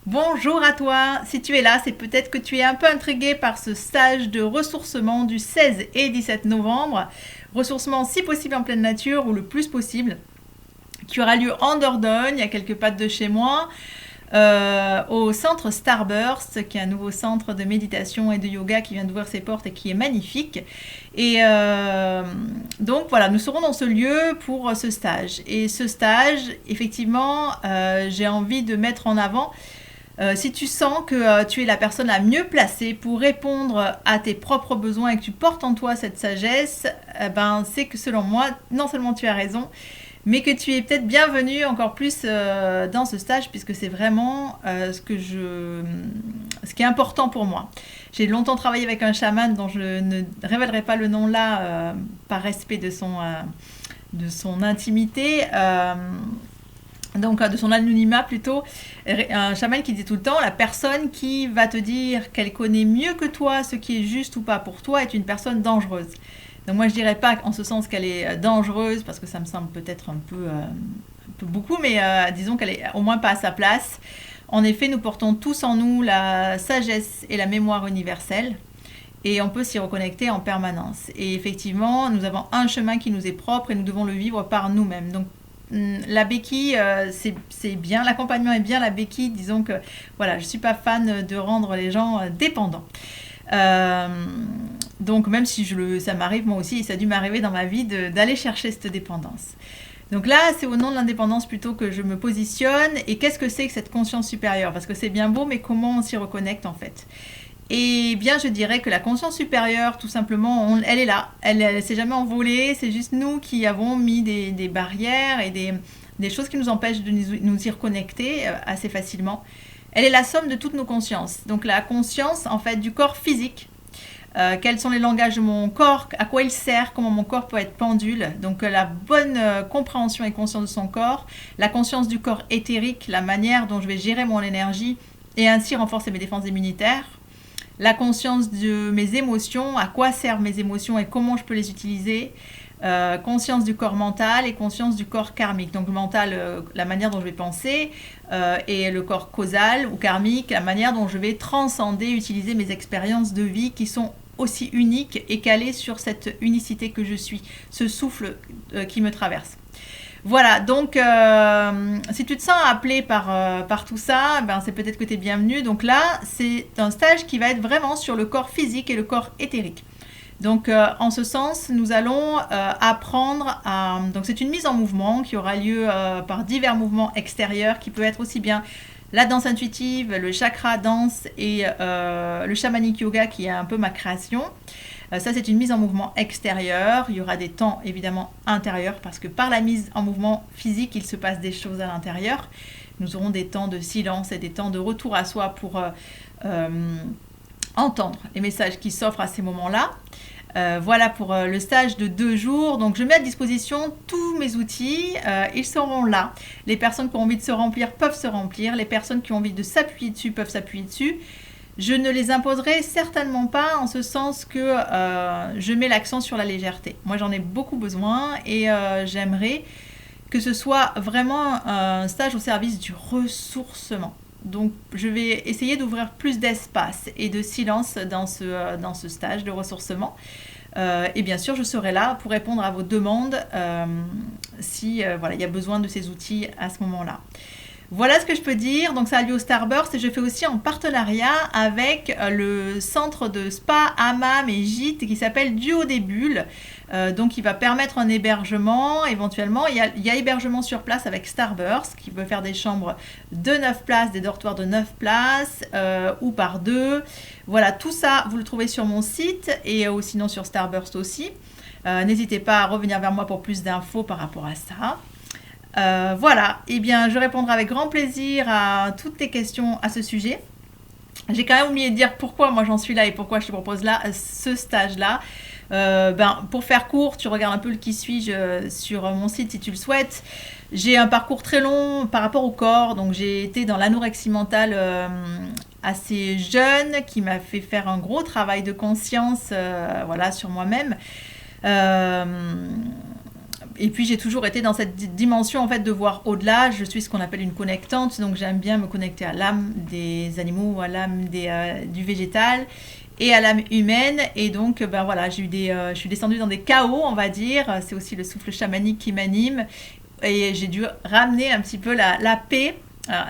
Bonjour à toi, si tu es là, c'est peut-être que tu es un peu intrigué par ce stage de ressourcement du 16 et 17 novembre. Ressourcement si possible en pleine nature ou le plus possible, qui aura lieu en Dordogne, à quelques pas de chez moi, au centre Starburst, qui est un nouveau centre de méditation et de yoga qui vient d'ouvrir ses portes et qui est magnifique. Et donc voilà, nous serons dans ce lieu pour ce stage. Et ce stage, effectivement, j'ai envie de mettre en avant si tu sens que tu es la personne la mieux placée pour répondre à tes propres besoins et que tu portes en toi cette sagesse, c'est que selon moi, non seulement tu as raison, mais que tu es peut-être bienvenue encore plus dans ce stage puisque c'est vraiment ce qui est important pour moi. J'ai longtemps travaillé avec un chaman dont je ne révélerai pas le nom là par respect de son intimité. Donc de son anonymat plutôt, un chaman qui dit tout le temps, la personne qui va te dire qu'elle connaît mieux que toi ce qui est juste ou pas pour toi est une personne dangereuse. Donc moi je dirais pas en ce sens qu'elle est dangereuse, parce que ça me semble peut-être un peu beaucoup, mais disons qu'elle est au moins pas à sa place. En effet, nous portons tous en nous la sagesse et la mémoire universelle, et on peut s'y reconnecter en permanence. Et effectivement, nous avons un chemin qui nous est propre et nous devons le vivre par nous-mêmes. Donc la béquille, c'est bien, l'accompagnement est bien, la béquille, disons que voilà, je ne suis pas fan de rendre les gens dépendants. Donc même si ça m'arrive moi aussi, et ça a dû m'arriver dans ma vie d'aller chercher cette dépendance. Donc là, c'est au nom de l'indépendance plutôt que je me positionne. Et qu'est-ce que c'est que cette conscience supérieure? Parce que c'est bien beau, mais comment on s'y reconnecte en fait? Et bien, je dirais que la conscience supérieure, tout simplement, elle est là. Elle s'est jamais envolée. C'est juste nous qui avons mis des barrières et des choses qui nous empêchent de nous y reconnecter assez facilement. Elle est la somme de toutes nos consciences. Donc la conscience, en fait, du corps physique. Quels sont les langages de mon corps, à quoi il sert, comment mon corps peut être pendule. Donc la bonne compréhension et conscience de son corps, la conscience du corps éthérique, la manière dont je vais gérer mon énergie et ainsi renforcer mes défenses immunitaires, la conscience de mes émotions, à quoi servent mes émotions et comment je peux les utiliser, conscience du corps mental et conscience du corps karmique. Donc le mental, la manière dont je vais penser, et le corps causal ou karmique, la manière dont je vais transcender, utiliser mes expériences de vie qui sont aussi uniques et calées sur cette unicité que je suis, ce souffle qui me traverse. Voilà, donc si tu te sens appelé par tout ça, c'est peut-être que tu es bienvenu. Donc là, c'est un stage qui va être vraiment sur le corps physique et le corps éthérique. Donc en ce sens, nous allons apprendre à... Donc c'est une mise en mouvement qui aura lieu par divers mouvements extérieurs qui peut être aussi bien la danse intuitive, le chakra danse et le shamanic yoga qui est un peu ma création. Ça, c'est une mise en mouvement extérieure. Il y aura des temps, évidemment, intérieurs, parce que par la mise en mouvement physique, il se passe des choses à l'intérieur. Nous aurons des temps de silence et des temps de retour à soi pour entendre les messages qui s'offrent à ces moments-là. Voilà pour le stage de 2 jours. Donc, je mets à disposition tous mes outils. Ils seront là. Les personnes qui ont envie de se remplir peuvent se remplir. Les personnes qui ont envie de s'appuyer dessus peuvent s'appuyer dessus. Je ne les imposerai certainement pas en ce sens que je mets l'accent sur la légèreté. Moi, j'en ai beaucoup besoin et j'aimerais que ce soit vraiment un stage au service du ressourcement. Donc, je vais essayer d'ouvrir plus d'espace et de silence dans ce stage de ressourcement. Et bien sûr, je serai là pour répondre à vos demandes si il y a besoin de ces outils à ce moment-là. Voilà ce que je peux dire. Donc ça a lieu au Starburst et je fais aussi en partenariat avec le centre de spa, hammam et gîte qui s'appelle Duo des Bulles. Donc il va permettre un hébergement éventuellement. Il y a hébergement sur place avec Starburst qui peut faire des chambres de 9 places, des dortoirs de 9 places ou par 2. Voilà, tout ça vous le trouvez sur mon site et sinon sur Starburst aussi. N'hésitez pas à revenir vers moi pour plus d'infos par rapport à ça. Voilà, eh bien je répondrai avec grand plaisir à toutes tes questions à ce sujet. J'ai quand même oublié de dire pourquoi moi j'en suis là et pourquoi je te propose là ce stage-là. Pour faire court, tu regardes un peu le qui suis-je sur mon site si tu le souhaites. J'ai un parcours très long par rapport au corps, donc j'ai été dans l'anorexie mentale assez jeune qui m'a fait faire un gros travail de conscience sur moi-même. Et puis j'ai toujours été dans cette dimension en fait de voir au-delà. Je suis ce qu'on appelle une connectante, donc j'aime bien me connecter à l'âme des animaux, à l'âme du végétal et à l'âme humaine. Et donc ben voilà, je suis descendue dans des chaos, on va dire. C'est aussi le souffle chamanique qui m'anime. Et j'ai dû ramener un petit peu la paix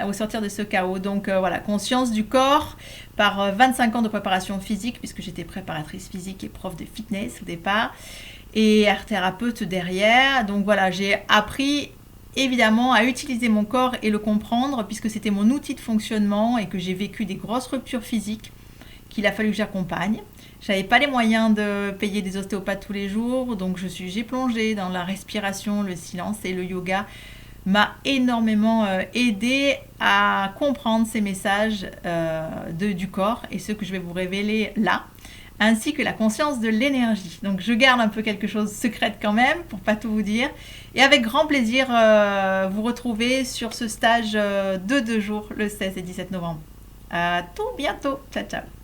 au sortir de ce chaos. Donc voilà, conscience du corps par 25 ans de préparation physique, puisque j'étais préparatrice physique et prof de fitness au départ. Et art thérapeute derrière. Donc voilà, j'ai appris évidemment à utiliser mon corps et le comprendre puisque c'était mon outil de fonctionnement et que j'ai vécu des grosses ruptures physiques qu'il a fallu que j'accompagne. J'avais pas les moyens de payer des ostéopathes tous les jours, donc j'ai plongé dans la respiration, le silence et le yoga m'a énormément aidé à comprendre ces messages du corps et ceux que je vais vous révéler là, ainsi que la conscience de l'énergie. Donc je garde un peu quelque chose de secrète quand même, pour pas tout vous dire. Et avec grand plaisir, vous retrouver sur ce stage de 2 jours, le 16 et 17 novembre. À tout bientôt. Ciao, ciao.